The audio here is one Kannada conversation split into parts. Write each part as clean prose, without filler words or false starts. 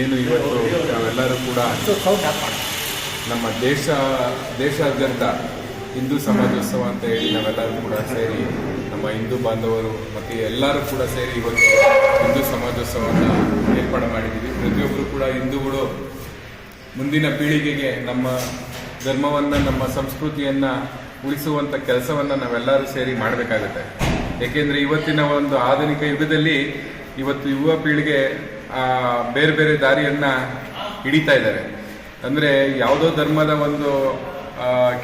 ಏನು ಇವತ್ತು ನಾವೆಲ್ಲರೂ ಕೂಡ ನಮ್ಮ ದೇಶಾದ್ಯಂತ ಹಿಂದೂ ಸಮಾಜೋತ್ಸವ ಅಂತ ಹೇಳಿ ನಾವೆಲ್ಲರೂ ಕೂಡ ಸೇರಿ ನಮ್ಮ ಹಿಂದೂ ಬಾಂಧವರು ಮತ್ತು ಎಲ್ಲರೂ ಕೂಡ ಸೇರಿ ಇವತ್ತು ಹಿಂದೂ ಸಮಾಜೋತ್ಸವವನ್ನು ಏರ್ಪಾಡು ಮಾಡಿದ್ದೀವಿ. ಪ್ರತಿಯೊಬ್ಬರು ಕೂಡ ಹಿಂದೂಗಳು ಮುಂದಿನ ಪೀಳಿಗೆಗೆ ನಮ್ಮ ಧರ್ಮವನ್ನು, ನಮ್ಮ ಸಂಸ್ಕೃತಿಯನ್ನು ಉಳಿಸುವಂಥ ಕೆಲಸವನ್ನು ನಾವೆಲ್ಲರೂ ಸೇರಿ ಮಾಡಬೇಕಾಗುತ್ತೆ. ಏಕೆಂದರೆ ಇವತ್ತಿನ ಒಂದು ಆಧುನಿಕ ಯುಗದಲ್ಲಿ ಇವತ್ತು ಯುವ ಪೀಳಿಗೆ ಬೇರೆ ಬೇರೆ ದಾರಿಯನ್ನು ಹಿಡಿತಾ ಇದ್ದಾರೆ. ಅಂದರೆ ಯಾವುದೋ ಧರ್ಮದ ಒಂದು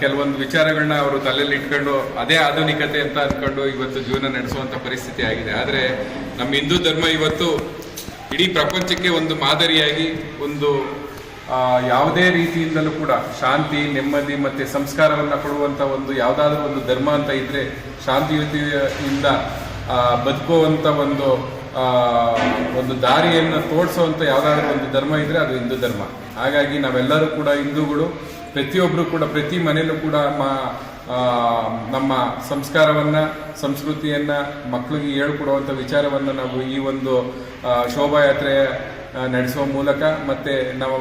ಕೆಲವೊಂದು ವಿಚಾರಗಳನ್ನ ಅವರು ತಲೆಯಲ್ಲಿ ಇಟ್ಕೊಂಡು ಅದೇ ಆಧುನಿಕತೆ ಅಂತ ಅಂದ್ಕೊಂಡು ಇವತ್ತು ಜೀವನ ನಡೆಸುವಂಥ ಪರಿಸ್ಥಿತಿ ಆಗಿದೆ. ಆದರೆ ನಮ್ಮ ಹಿಂದೂ ಧರ್ಮ ಇವತ್ತು ಇಡೀ ಪ್ರಪಂಚಕ್ಕೆ ಒಂದು ಮಾದರಿಯಾಗಿ ಒಂದು ಯಾವುದೇ ರೀತಿಯಿಂದಲೂ ಕೂಡ ಶಾಂತಿ, ನೆಮ್ಮದಿ ಮತ್ತು ಸಂಸ್ಕಾರವನ್ನು ಕೊಡುವಂಥ ಒಂದು ಯಾವುದಾದ್ರೂ ಒಂದು ಧರ್ಮ ಅಂತ ಇದ್ದರೆ, ಶಾಂತಿಯುತಿಯಿಂದ ಬದುಕುವಂಥ ಒಂದು ದಾರಿಯನ್ನು ತೋರಿಸುವಂಥ ಯಾವುದಾದ್ರೂ ಒಂದು ಧರ್ಮ ಇದ್ದರೆ ಅದು ಹಿಂದೂ ಧರ್ಮ. ಹಾಗಾಗಿ ನಾವೆಲ್ಲರೂ ಕೂಡ ಹಿಂದೂಗಳು, ಪ್ರತಿಯೊಬ್ಬರು ಕೂಡ ಪ್ರತಿ ಮನೆಯಲ್ಲೂ ಕೂಡ ನಮ್ಮ ಸಂಸ್ಕಾರವನ್ನು, ಸಂಸ್ಕೃತಿಯನ್ನು ಮಕ್ಕಳಿಗೆ ಹೇಳ್ಕೊಡುವಂಥ ವಿಚಾರವನ್ನು ನಾವು ಈ ಒಂದು ಶೋಭಾಯಾತ್ರೆ ನಡೆಸುವ ಮೂಲಕ, ಮತ್ತು ನಾವು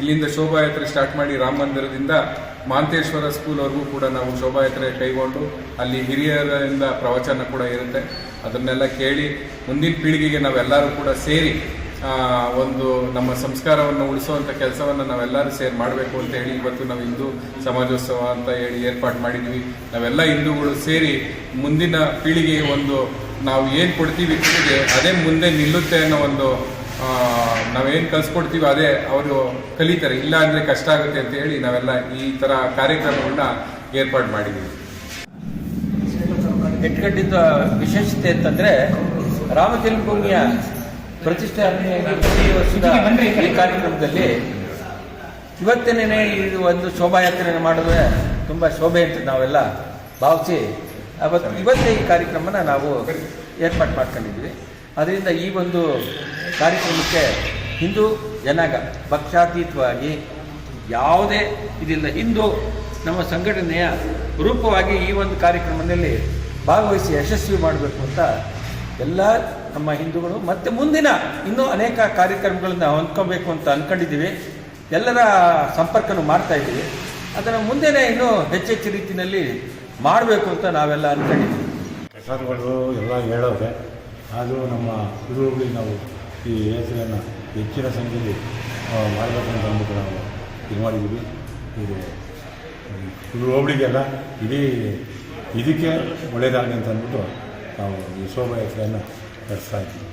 ಇಲ್ಲಿಂದ ಶೋಭಾಯಾತ್ರೆ ಸ್ಟಾರ್ಟ್ ಮಾಡಿ ರಾಮ ಮಂದಿರದಿಂದ ಮಾಂತೇಶ್ವರ ಸ್ಕೂಲ್ವರೆಗೂ ಕೂಡ ನಾವು ಶೋಭಾಯಾತ್ರೆ ಕೈಗೊಂಡು ಅಲ್ಲಿ ಹಿರಿಯರಿಂದ ಪ್ರವಚನ ಕೂಡ ಇರುತ್ತೆ. ಅದನ್ನೆಲ್ಲ ಕೇಳಿ ಮುಂದಿನ ಪೀಳಿಗೆಗೆ ನಾವೆಲ್ಲರೂ ಕೂಡ ಸೇರಿ ಒಂದು ನಮ್ಮ ಸಂಸ್ಕಾರವನ್ನು ಉಳಿಸುವಂಥ ಕೆಲಸವನ್ನು ನಾವೆಲ್ಲರೂ ಸೇರಿ ಮಾಡಬೇಕು ಅಂತ ಹೇಳಿ ಇವತ್ತು ನಾವು ಹಿಂದೂ ಸಮಾಜೋತ್ಸವ ಅಂತ ಹೇಳಿ ಏರ್ಪಾಡು ಮಾಡಿದ್ವಿ. ನಾವೆಲ್ಲ ಹಿಂದೂಗಳು ಸೇರಿ ಮುಂದಿನ ಪೀಳಿಗೆಗೆ ಒಂದು ನಾವು ಏನು ಕೊಡ್ತೀವಿ ಪೀಳಿಗೆ ಅದೇ ಮುಂದೆ ನಿಲ್ಲುತ್ತೆ ಅನ್ನೋ ಒಂದು ನಾವೇನು ಕಲಿಸ್ಕೊಡ್ತೀವಿ ಅದೇ ಅವರು ಕಲಿತಾರೆ, ಇಲ್ಲ ಅಂದರೆ ಕಷ್ಟ ಆಗುತ್ತೆ ಅಂತ ಹೇಳಿ ನಾವೆಲ್ಲ ಈ ಥರ ಕಾರ್ಯಕ್ರಮಗಳನ್ನ ಏರ್ಪಾಡು ಮಾಡಿದ್ದೀವಿ. ಎಟ್ಕಟ್ಟಿದ್ದ ವಿಶೇಷತೆ ಅಂತಂದರೆ ರಾಮ ಜನ್ಮಭೂಮಿಯ ಪ್ರತಿಷ್ಠಾಪನೆಯಾಗಿ ಪ್ರತಿ ವರ್ಷದ ಈ ಕಾರ್ಯಕ್ರಮದಲ್ಲಿ ಇವತ್ತೇನೇ ಈ ಒಂದು ಶೋಭಾಯಾತ್ರೆ ಮಾಡಿದ್ರೆ ತುಂಬ ಶೋಭೆ ಅಂತ ನಾವೆಲ್ಲ ಭಾವಿಸಿ ಇವತ್ತೇ ಈ ಕಾರ್ಯಕ್ರಮನ ನಾವು ಏರ್ಪಾಡು ಮಾಡ್ಕೊಂಡಿದ್ವಿ. ಅದರಿಂದ ಈ ಒಂದು ಕಾರ್ಯಕ್ರಮಕ್ಕೆ ಹಿಂದೂ ಜನಾಂಗ ಪಕ್ಷಾತೀತವಾಗಿ ಯಾವುದೇ ಇದಿಲ್ಲ, ಹಿಂದೂ ನಮ್ಮ ಸಂಘಟನೆಯ ರೂಪವಾಗಿ ಈ ಒಂದು ಕಾರ್ಯಕ್ರಮದಲ್ಲಿ ಭಾಗವಹಿಸಿ ಯಶಸ್ವಿ ಮಾಡಬೇಕು ಅಂತ ಎಲ್ಲ ನಮ್ಮ ಹಿಂದೂಗಳು ಮತ್ತು ಮುಂದಿನ ಇನ್ನೂ ಅನೇಕ ಕಾರ್ಯಕ್ರಮಗಳನ್ನು ಹೊಂದ್ಕೋಬೇಕು ಅಂತ ಅಂದ್ಕೊಂಡಿದ್ದೀವಿ. ಎಲ್ಲರ ಸಂಪರ್ಕನೂ ಮಾಡ್ತಾಯಿದ್ದೀವಿ. ಅದನ್ನು ಮುಂದೆನೇ ಇನ್ನೂ ಹೆಚ್ಚೆಚ್ಚು ರೀತಿಯಲ್ಲಿ ಮಾಡಬೇಕು ಅಂತ ನಾವೆಲ್ಲ ಅಂದ್ಕೊಂಡಿದ್ದೀವಿ. ಪ್ರಸಾದಗಳು ಎಲ್ಲ ಹೇಳೋದೆ, ಅದು ನಮ್ಮ ಗುರುಗಳಿಗೆ ನಾವು ಈ ಹೆಸರನ್ನು ಹೆಚ್ಚಿನ ಸಂಖ್ಯೆಯಲ್ಲಿ ಮಾಡಬೇಕು ಅಂತ ಅಂದ್ಬಿಟ್ಟು ನಾವು ಇದು ಮಾಡಿದ್ದೀವಿ. ಇದು ಗುರು ಹೋಬಳಿಗೆಲ್ಲ ಇಡೀ ಇದಕ್ಕೆ ಒಳ್ಳೆಯದಾಗಲಿ ಅಂತ ಅಂದ್ಬಿಟ್ಟು ನಾವು ಈ ಶೋಭಾಯಾತ್ರೆಯನ್ನು ನಡೆಸ್ತಾ ಇದ್ದೀವಿ.